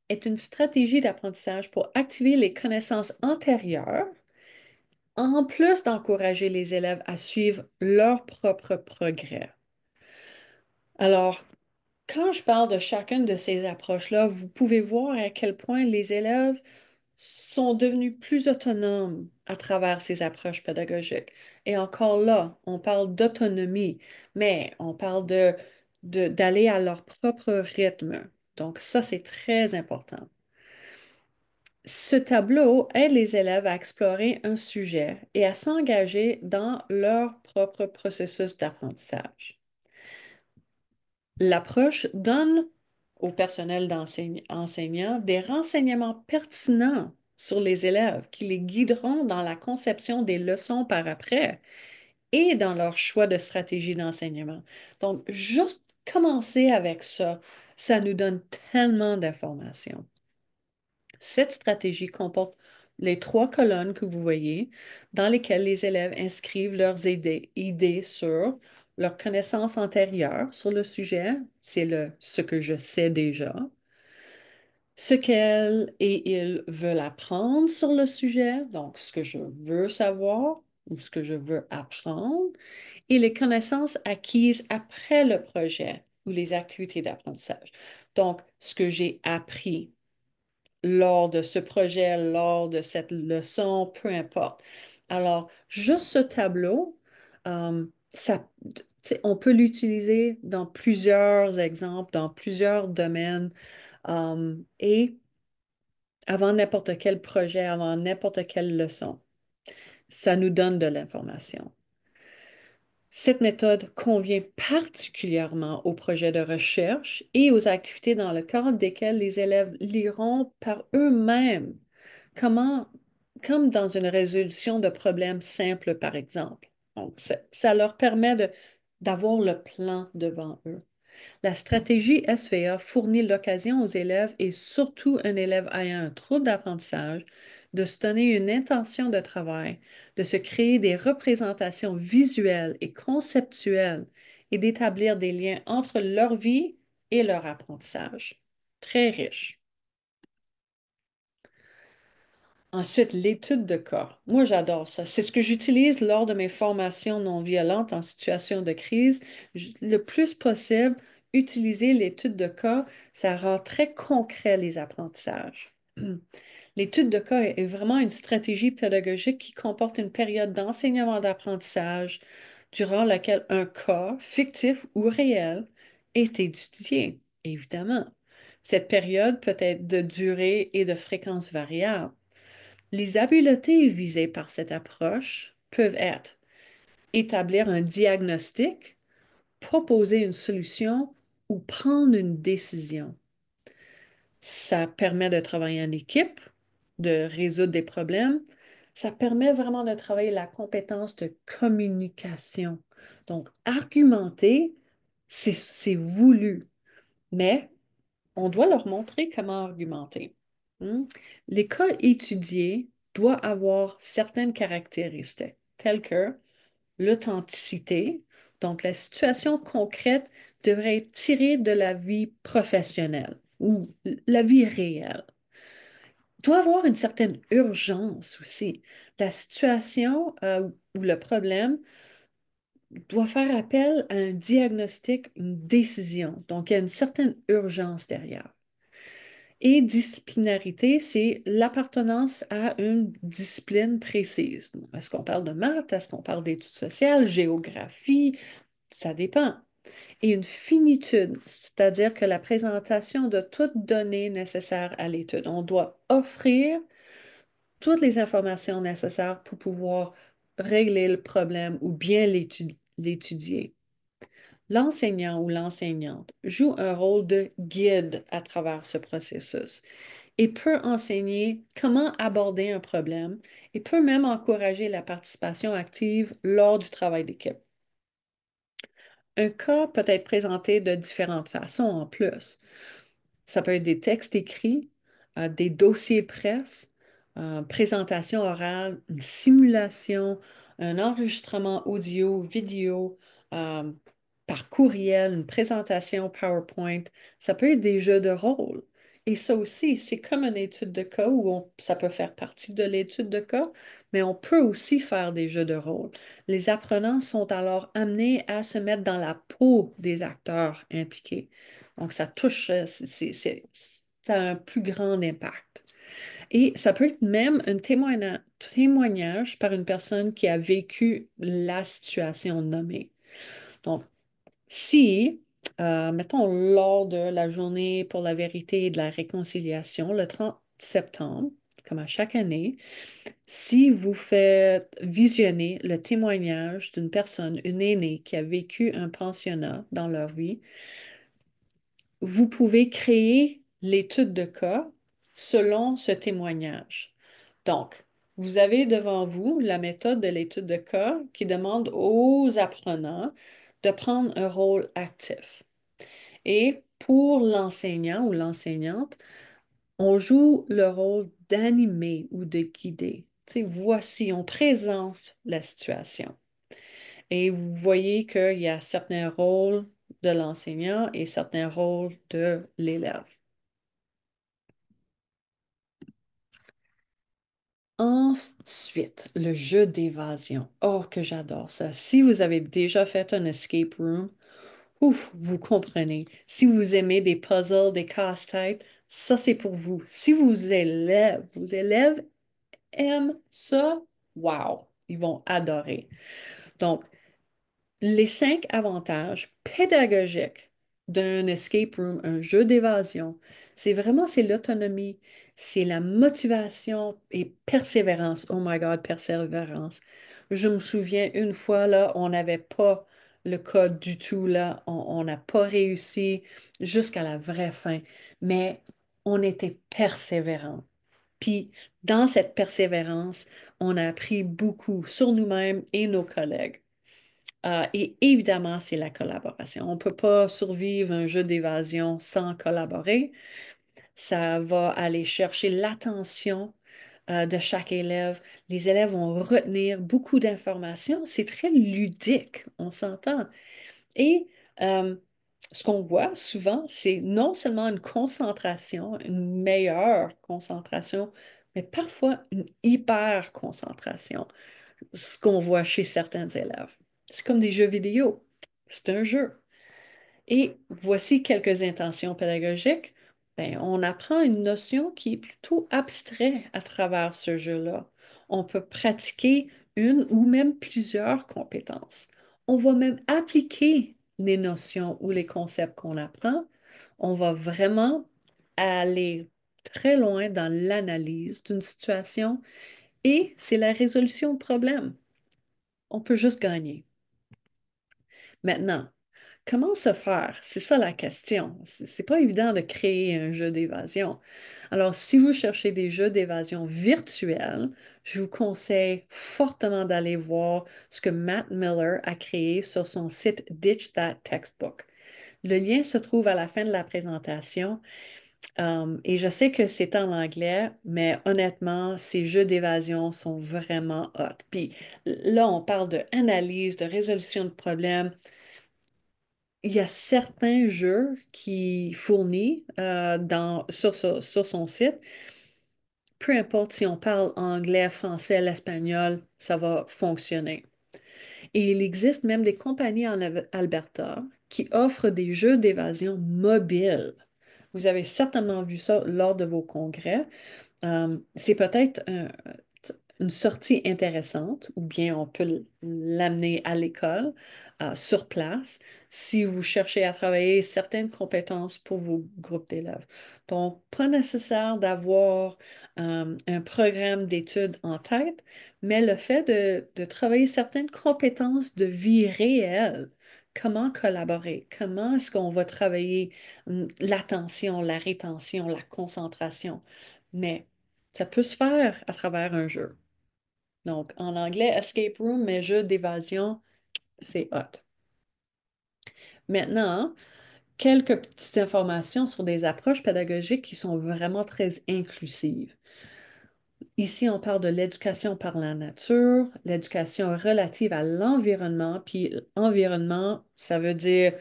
est une stratégie d'apprentissage pour activer les connaissances antérieures, en plus d'encourager les élèves à suivre leur propre progrès. Alors, quand je parle de chacune de ces approches-là, vous pouvez voir à quel point les élèves sont devenus plus autonomes à travers ces approches pédagogiques. Et encore là, on parle d'autonomie, mais on parle d'aller à leur propre rythme. Donc ça, c'est très important. Ce tableau aide les élèves à explorer un sujet et à s'engager dans leur propre processus d'apprentissage. L'approche donne au personnel enseignant des renseignements pertinents sur les élèves qui les guideront dans la conception des leçons par après et dans leur choix de stratégie d'enseignement. Donc, juste commencer avec ça, ça nous donne tellement d'informations. Cette stratégie comporte les trois colonnes que vous voyez, dans lesquelles les élèves inscrivent leurs idées sur leurs connaissances antérieures sur le sujet, c'est ce que je sais déjà, ce qu'elles et ils veulent apprendre sur le sujet, donc ce que je veux savoir ou ce que je veux apprendre, et les connaissances acquises après le projet ou les activités d'apprentissage. Donc, ce que j'ai appris lors de ce projet, lors de cette leçon, peu importe. Alors, juste ce tableau, ça, tu sais, on peut l'utiliser dans plusieurs exemples, dans plusieurs domaines, et avant n'importe quel projet, avant n'importe quelle leçon. Ça nous donne de l'information. Cette méthode convient particulièrement aux projets de recherche et aux activités dans le cadre desquelles les élèves liront par eux-mêmes, comment, comme dans une résolution de problèmes simples, par exemple. Donc, ça leur permet d'avoir le plan devant eux. La stratégie SVA fournit l'occasion aux élèves et surtout un élève ayant un trouble d'apprentissage de se donner une intention de travail, de se créer des représentations visuelles et conceptuelles et d'établir des liens entre leur vie et leur apprentissage. Très riche. Ensuite, l'étude de cas. Moi, j'adore ça. C'est ce que j'utilise lors de mes formations non violentes en situation de crise. Le plus possible, utiliser l'étude de cas, ça rend très concret les apprentissages. L'étude de cas est vraiment une stratégie pédagogique qui comporte une période d'enseignement d'apprentissage durant laquelle un cas, fictif ou réel, est étudié, évidemment. Cette période peut être de durée et de fréquence variable. Les habiletés visées par cette approche peuvent être établir un diagnostic, proposer une solution ou prendre une décision. Ça permet de travailler en équipe, de résoudre des problèmes. Ça permet vraiment de travailler la compétence de communication. Donc, argumenter, c'est voulu, mais on doit leur montrer comment argumenter. Hmm? Les cas étudiés doivent avoir certaines caractéristiques, telles que l'authenticité. Donc, la situation concrète devrait être tirée de la vie professionnelle ou la vie réelle. Il doit avoir une certaine urgence aussi. La situation ou le problème doit faire appel à un diagnostic, une décision. Donc, il y a une certaine urgence derrière. Et disciplinarité, c'est l'appartenance à une discipline précise. Est-ce qu'on parle de maths? Est-ce qu'on parle d'études sociales, géographie? Ça dépend. Et une finitude, c'est-à-dire que la présentation de toutes données nécessaires à l'étude. On doit offrir toutes les informations nécessaires pour pouvoir régler le problème ou bien l'étudier. L'enseignant ou l'enseignante joue un rôle de guide à travers ce processus et peut enseigner comment aborder un problème et peut même encourager la participation active lors du travail d'équipe. Un cas peut être présenté de différentes façons en plus. Ça peut être des textes écrits, des dossiers presse, présentation orale, une simulation, un enregistrement audio, vidéo, euh, par courriel, une présentation PowerPoint. Ça peut être des jeux de rôle. Et ça aussi, c'est comme une étude de cas où ça peut faire partie de l'étude de cas, mais on peut aussi faire des jeux de rôle. Les apprenants sont alors amenés à se mettre dans la peau des acteurs impliqués. Donc, ça touche, ça a un plus grand impact. Et ça peut être même un témoignage par une personne qui a vécu la situation nommée. Donc, si, mettons, lors de la journée pour la vérité et de la réconciliation, le 30 septembre, comme à chaque année, si vous faites visionner le témoignage d'une personne, une aînée qui a vécu un pensionnat dans leur vie, vous pouvez créer l'étude de cas selon ce témoignage. Donc, vous avez devant vous la méthode de l'étude de cas qui demande aux apprenants de prendre un rôle actif. Et pour l'enseignant ou l'enseignante, on joue le rôle d'animer ou de guider. Tu sais, voici, on présente la situation. Et vous voyez qu'il y a certains rôles de l'enseignant et certains rôles de l'élève. Ensuite, le jeu d'évasion. Oh, que j'adore ça. Si vous avez déjà fait un escape room, ouf, vous comprenez. Si vous aimez des puzzles, des casse-têtes, ça c'est pour vous. Si vos élèves aiment ça, wow, ils vont adorer. Donc, les 5 avantages pédagogiques d'un escape room, un jeu d'évasion, c'est l'autonomie, c'est la motivation et persévérance. Oh my God, persévérance. Je me souviens une fois, là, on n'avait pas le code du tout, là. On n'a pas réussi jusqu'à la vraie fin, mais on était persévérants. Puis, dans cette persévérance, on a appris beaucoup sur nous-mêmes et nos collègues. Et évidemment, c'est la collaboration. On ne peut pas survivre un jeu d'évasion sans collaborer. Ça va aller chercher l'attention de chaque élève. Les élèves vont retenir beaucoup d'informations. C'est très ludique, on s'entend. Et euh, ce qu'on voit souvent, c'est non seulement une concentration, une meilleure concentration, mais parfois une hyper concentration, ce qu'on voit chez certains élèves. C'est comme des jeux vidéo. C'est un jeu. Et voici quelques intentions pédagogiques. Ben, on apprend une notion qui est plutôt abstraite à travers ce jeu-là. On peut pratiquer une ou même plusieurs compétences. On va même appliquer les notions ou les concepts qu'on apprend. On va vraiment aller très loin dans l'analyse d'une situation et c'est la résolution de problèmes. On peut juste gagner. Maintenant, comment se faire? C'est ça la question. C'est pas évident de créer un jeu d'évasion. Alors, si vous cherchez des jeux d'évasion virtuels, je vous conseille fortement d'aller voir ce que Matt Miller a créé sur son site Ditch That Textbook. Le lien se trouve à la fin de la présentation. Et je sais que c'est en anglais, mais honnêtement, ces jeux d'évasion sont vraiment hot. Puis là, on parle de analyse, de résolution de problèmes. Il y a certains jeux qui fournit sur son site. Peu importe si on parle anglais, français, l'espagnol, ça va fonctionner. Et il existe même des compagnies en Alberta qui offrent des jeux d'évasion mobiles. Vous avez certainement vu ça lors de vos congrès. C'est peut-être une sortie intéressante ou bien on peut l'amener à l'école, sur place, si vous cherchez à travailler certaines compétences pour vos groupes d'élèves. Donc, pas nécessaire d'avoir un programme d'études en tête, mais le fait de travailler certaines compétences de vie réelle. Comment collaborer? Comment est-ce qu'on va travailler l'attention, la rétention, la concentration? Mais ça peut se faire à travers un jeu. Donc, en anglais, escape room, mais jeu d'évasion, c'est hot. Maintenant, quelques petites informations sur des approches pédagogiques qui sont vraiment très inclusives. Ici, on parle de l'éducation par la nature, l'éducation relative à l'environnement, puis environnement, ça veut dire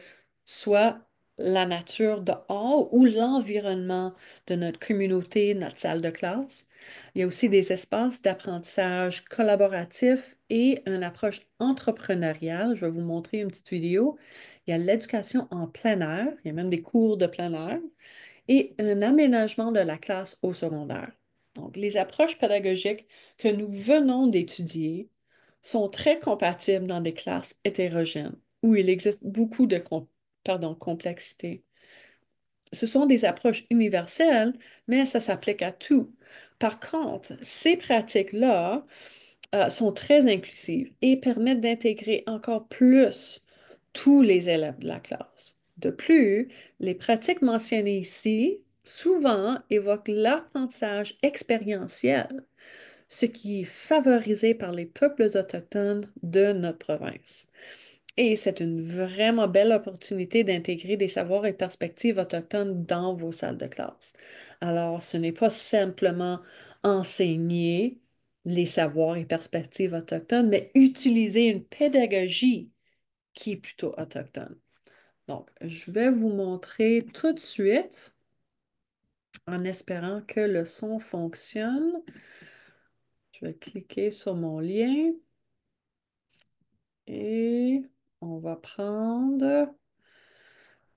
soit la nature dehors ou l'environnement de notre communauté, notre salle de classe. Il y a aussi des espaces d'apprentissage collaboratif et une approche entrepreneuriale. Je vais vous montrer une petite vidéo. Il y a l'éducation en plein air, il y a même des cours de plein air et un aménagement de la classe au secondaire. Donc, les approches pédagogiques que nous venons d'étudier sont très compatibles dans des classes hétérogènes où il existe beaucoup de complexité. Ce sont des approches universelles, mais ça s'applique à tout. Par contre, ces pratiques-là sont très inclusives et permettent d'intégrer encore plus tous les élèves de la classe. De plus, les pratiques mentionnées ici souvent évoquent l'apprentissage expérientiel, ce qui est favorisé par les peuples autochtones de notre province. Et c'est une vraiment belle opportunité d'intégrer des savoirs et perspectives autochtones dans vos salles de classe. Alors, ce n'est pas simplement enseigner les savoirs et perspectives autochtones, mais utiliser une pédagogie qui est plutôt autochtone. Donc, je vais vous montrer tout de suite en espérant que le son fonctionne. Je vais cliquer sur mon lien et on va prendre...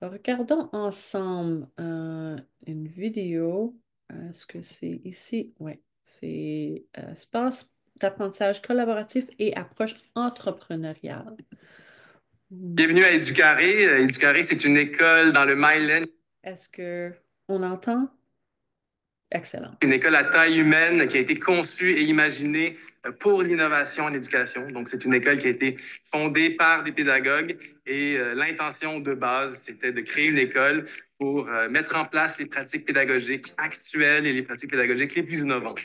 Regardons ensemble une vidéo. Est-ce que c'est ici? Oui, c'est espace d'apprentissage collaboratif et approche entrepreneuriale. Bienvenue à Éducarré. Éducarré, c'est une école dans le Myland, Est-ce que on entend? Excellent. une école à taille humaine qui a été conçue et imaginée pour l'innovation en éducation. Donc, c'est une école qui a été fondée par des pédagogues et l'intention de base, c'était de créer une école pour mettre en place les pratiques pédagogiques actuelles et les pratiques pédagogiques les plus innovantes.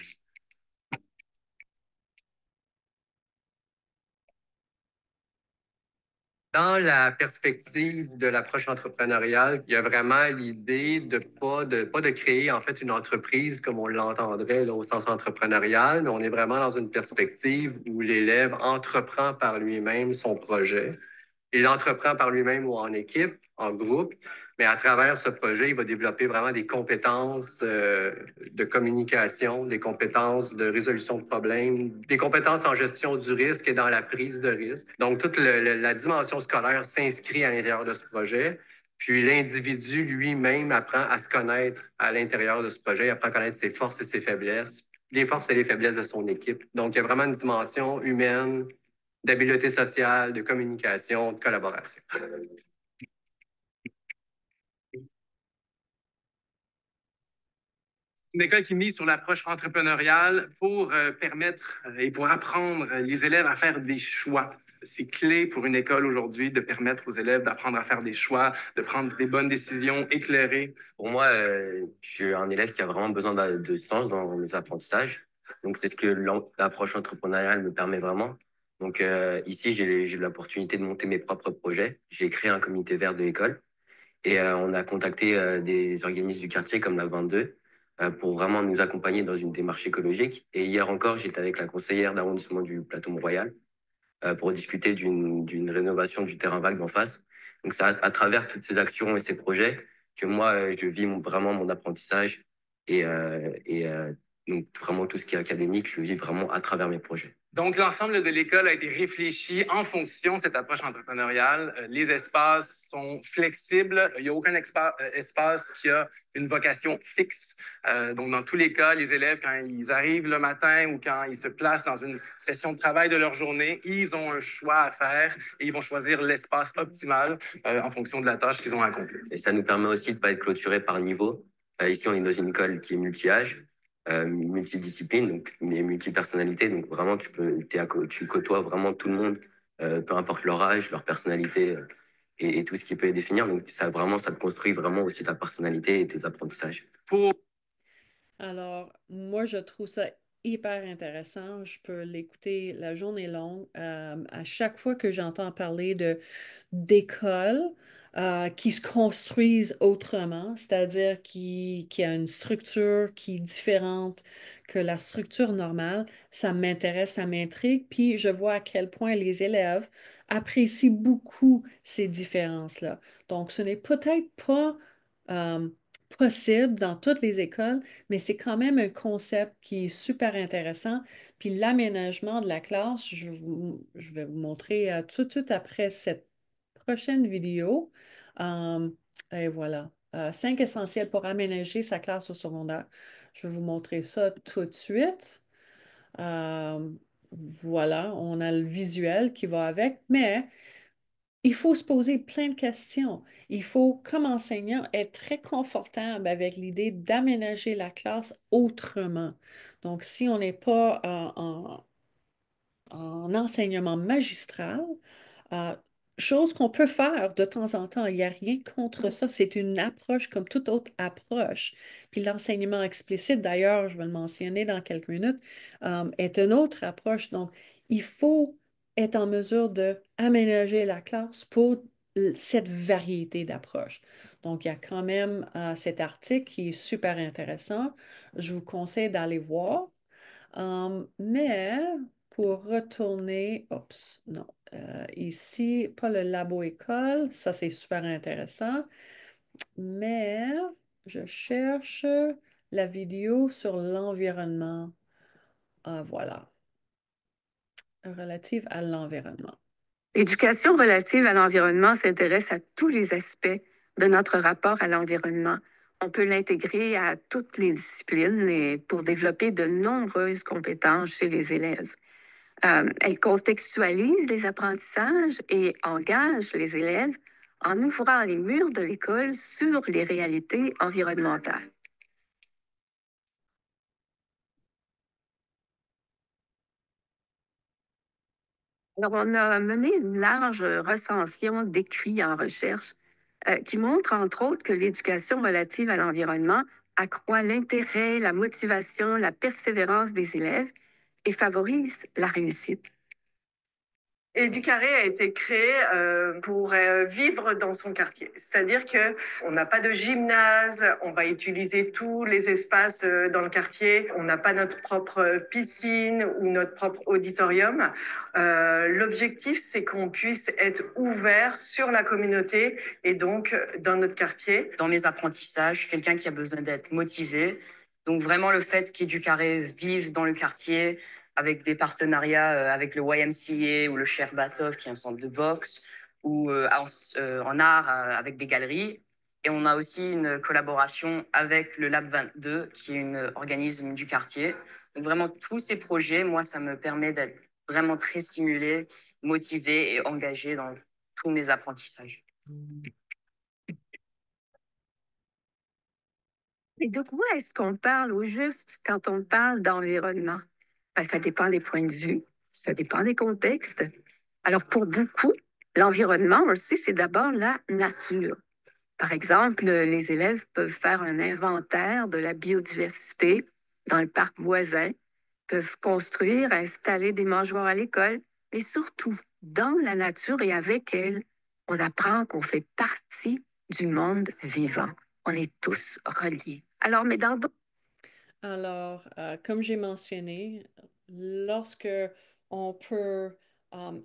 Dans la perspective de l'approche entrepreneuriale, il y a vraiment l'idée de pas de créer en fait une entreprise comme on l'entendrait là, au sens entrepreneurial, mais on est vraiment dans une perspective où l'élève entreprend par lui-même son projet. Il entreprend par lui-même ou en équipe, en groupe, mais à travers ce projet, il va développer vraiment des compétences de communication, des compétences de résolution de problèmes, des compétences en gestion du risque et dans la prise de risque. Donc, toute la dimension scolaire s'inscrit à l'intérieur de ce projet. Puis l'individu lui-même apprend à se connaître à l'intérieur de ce projet, il apprend à connaître ses forces et ses faiblesses, les forces et les faiblesses de son équipe. Donc, il y a vraiment une dimension humaine, d'habileté sociale, de communication, de collaboration. Une école qui mise sur l'approche entrepreneuriale pour permettre et pour apprendre les élèves à faire des choix. C'est clé pour une école aujourd'hui de permettre aux élèves d'apprendre à faire des choix, de prendre des bonnes décisions éclairées. Pour moi, je suis un élève qui a vraiment besoin de sens dans mes apprentissages. Donc, c'est ce que l'approche entrepreneuriale me permet vraiment. Donc, ici, j'ai eu l'opportunité de monter mes propres projets. J'ai créé un comité vert de l'école et on a contacté des organismes du quartier comme la 22 pour vraiment nous accompagner dans une démarche écologique. Et hier encore, j'étais avec la conseillère d'arrondissement du Plateau Mont-Royal pour discuter d'une rénovation du terrain vague d'en face. Donc, c'est à travers toutes ces actions et ces projets que moi, je vis vraiment mon apprentissage et donc vraiment tout ce qui est académique, je le vis vraiment à travers mes projets. Donc, l'ensemble de l'école a été réfléchi en fonction de cette approche entrepreneuriale. Les espaces sont flexibles. Il n'y a aucun espace qui a une vocation fixe. Donc, dans tous les cas, les élèves, quand ils arrivent le matin ou quand ils se placent dans une session de travail de leur journée, ils ont un choix à faire et ils vont choisir l'espace optimal en fonction de la tâche qu'ils ont à accomplir. Et ça nous permet aussi de ne pas être clôturé par niveau. Ici, on est dans une école qui est multi-âge, multidiscipline, donc mais multi-personnalité. Donc vraiment, tu côtoies vraiment tout le monde, peu importe leur âge, leur personnalité et tout ce qui peut les définir. Donc ça vraiment, ça te construit vraiment aussi ta personnalité et tes apprentissages. Alors, moi, je trouve ça hyper intéressant. Je peux l'écouter la journée longue. À chaque fois que j'entends parler d'écoles qui se construisent autrement, c'est-à-dire qui a une structure qui est différente que la structure normale, ça m'intéresse, ça m'intrigue. Puis je vois à quel point les élèves apprécient beaucoup ces différences-là. Donc, ce n'est peut-être pas euh, possible dans toutes les écoles, mais c'est quand même un concept qui est super intéressant. Puis l'aménagement de la classe, je vais vous montrer tout de suite après cette prochaine vidéo. Euh, et voilà. 5 essentiels pour aménager sa classe au secondaire. Je vais vous montrer ça tout de suite. Euh, voilà, on a le visuel qui va avec, mais il faut se poser plein de questions. Il faut, comme enseignant, être très confortable avec l'idée d'aménager la classe autrement. Donc, si on n'est pas en enseignement magistral, euh, chose qu'on peut faire de temps en temps. Il n'y a rien contre ça. C'est une approche comme toute autre approche. Puis l'enseignement explicite, d'ailleurs, je vais le mentionner dans quelques minutes, est une autre approche. Donc, il faut être en mesure de aménager la classe pour cette variété d'approches. Donc, il y a quand même cet article qui est super intéressant. Je vous conseille d'aller voir. Mais pour retourner, oups, non, ici, pas le labo école, ça c'est super intéressant, mais je cherche la vidéo sur l'environnement. Ah, voilà, relative à l'environnement. L'éducation relative à l'environnement s'intéresse à tous les aspects de notre rapport à l'environnement. On peut l'intégrer à toutes les disciplines et pour développer de nombreuses compétences chez les élèves. Elle contextualise les apprentissages et engage les élèves en ouvrant les murs de l'école sur les réalités environnementales. Alors, on a mené une large recension d'écrits en recherche qui montre, entre autres, que l'éducation relative à l'environnement accroît l'intérêt, la motivation, la persévérance des élèves et favorise la réussite. Educaré a été créé pour vivre dans son quartier. C'est-à-dire qu'on n'a pas de gymnase, on va utiliser tous les espaces dans le quartier, on n'a pas notre propre piscine ou notre propre auditorium. L'objectif, c'est qu'on puisse être ouvert sur la communauté et donc dans notre quartier. Dans mes apprentissages, je suis quelqu'un qui a besoin d'être motivé. Donc vraiment le fait qu'Educaré vive dans le quartier, avec des partenariats avec le YMCA ou le Sherbatov, qui est un centre de boxe, ou en art avec des galeries. Et on a aussi une collaboration avec le Lab 22, qui est un organisme du quartier. Donc vraiment, tous ces projets, moi, ça me permet d'être vraiment très stimulé, motivé et engagé dans tous mes apprentissages. Et de quoi est-ce qu'on parle au juste quand on parle d'environnement? Ben, ça dépend des points de vue, ça dépend des contextes. Alors, pour beaucoup, l'environnement, on le sait, c'est d'abord la nature. Par exemple, les élèves peuvent faire un inventaire de la biodiversité dans le parc voisin, peuvent construire, installer des mangeoires à l'école, mais surtout, dans la nature et avec elle, on apprend qu'on fait partie du monde vivant. On est tous reliés. Alors, mais dans d'autres... Alors, comme j'ai mentionné, lorsque on peut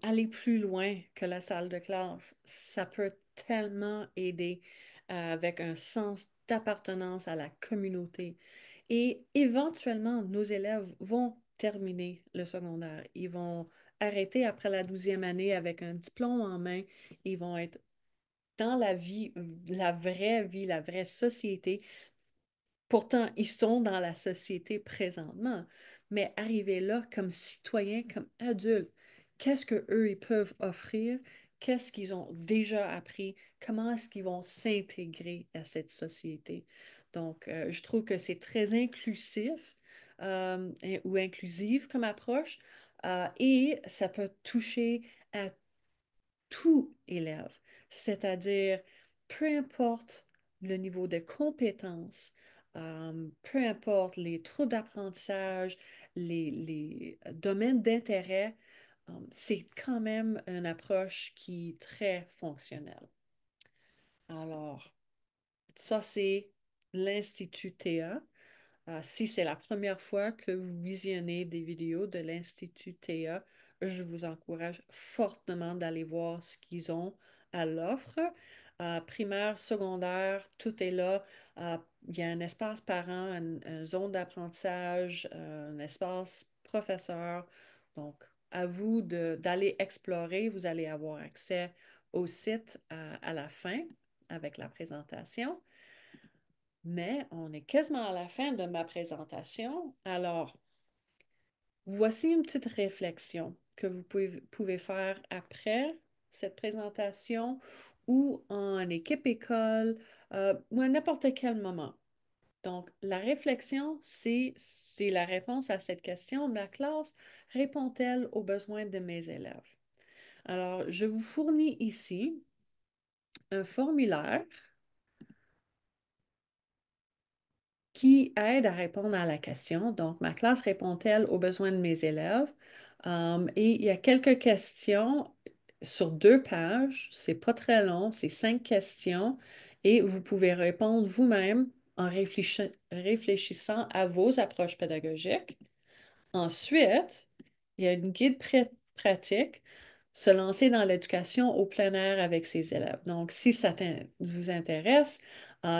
aller plus loin que la salle de classe, ça peut tellement aider avec un sens d'appartenance à la communauté. Et éventuellement, nos élèves vont terminer le secondaire. Ils vont arrêter après la 12e année avec un diplôme en main. Ils vont être dans la vie, la vraie société. Pourtant, ils sont dans la société présentement, mais arriver là comme citoyens, comme adultes, qu'est-ce que eux ils peuvent offrir? Qu'est-ce qu'ils ont déjà appris? Comment est-ce qu'ils vont s'intégrer à cette société? Donc, je trouve que c'est très inclusif ou inclusif comme approche et ça peut toucher à tout élève, c'est-à-dire peu importe le niveau de compétence, peu importe les troubles d'apprentissage, les domaines d'intérêt, c'est quand même une approche qui est très fonctionnelle. Alors, ça, c'est l'Institut Théa. Si c'est la première fois que vous visionnez des vidéos de l'Institut Théa, je vous encourage fortement d'aller voir ce qu'ils ont à l'offre. Primaire, secondaire, tout est là. Il y a un espace parent, une zone d'apprentissage, un espace professeur. Donc, à vous d'aller explorer. Vous allez avoir accès au site à la fin avec la présentation. Mais on est quasiment à la fin de ma présentation. Alors, voici une petite réflexion que vous pouvez faire après cette présentation ou en équipe école ou à n'importe quel moment. Donc, la réflexion, c'est la réponse à cette question. Ma classe répond-elle aux besoins de mes élèves? Alors, je vous fournis ici un formulaire qui aide à répondre à la question. Donc, ma classe répond-elle aux besoins de mes élèves? Et il y a quelques questions sur 2 pages. C'est pas très long, c'est 5 questions. Et vous pouvez répondre vous-même en réfléchissant à vos approches pédagogiques. Ensuite, il y a une guide pratique, se lancer dans l'éducation au plein air avec ses élèves. Donc, si ça vous intéresse,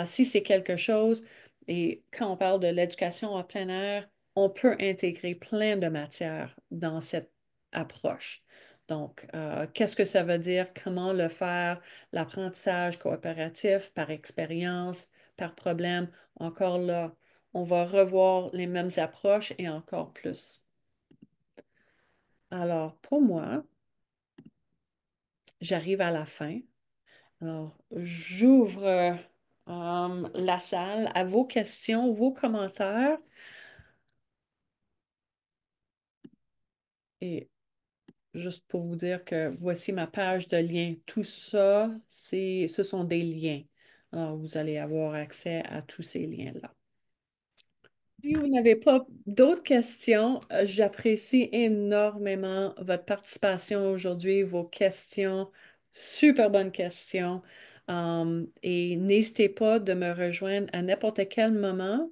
si c'est quelque chose, et quand on parle de l'éducation au plein air, on peut intégrer plein de matières dans cette approche. Donc, qu'est-ce que ça veut dire? Comment le faire? L'apprentissage coopératif par expérience, par problème. Encore là, on va revoir les mêmes approches et encore plus. Alors, pour moi, j'arrive à la fin. Alors, j'ouvre la salle à vos questions, vos commentaires. Et juste pour vous dire que voici ma page de liens. Tout ça, ce sont des liens. Alors, vous allez avoir accès à tous ces liens-là. Si vous n'avez pas d'autres questions, j'apprécie énormément votre participation aujourd'hui, vos questions, super bonnes questions. Et n'hésitez pas de me rejoindre à n'importe quel moment.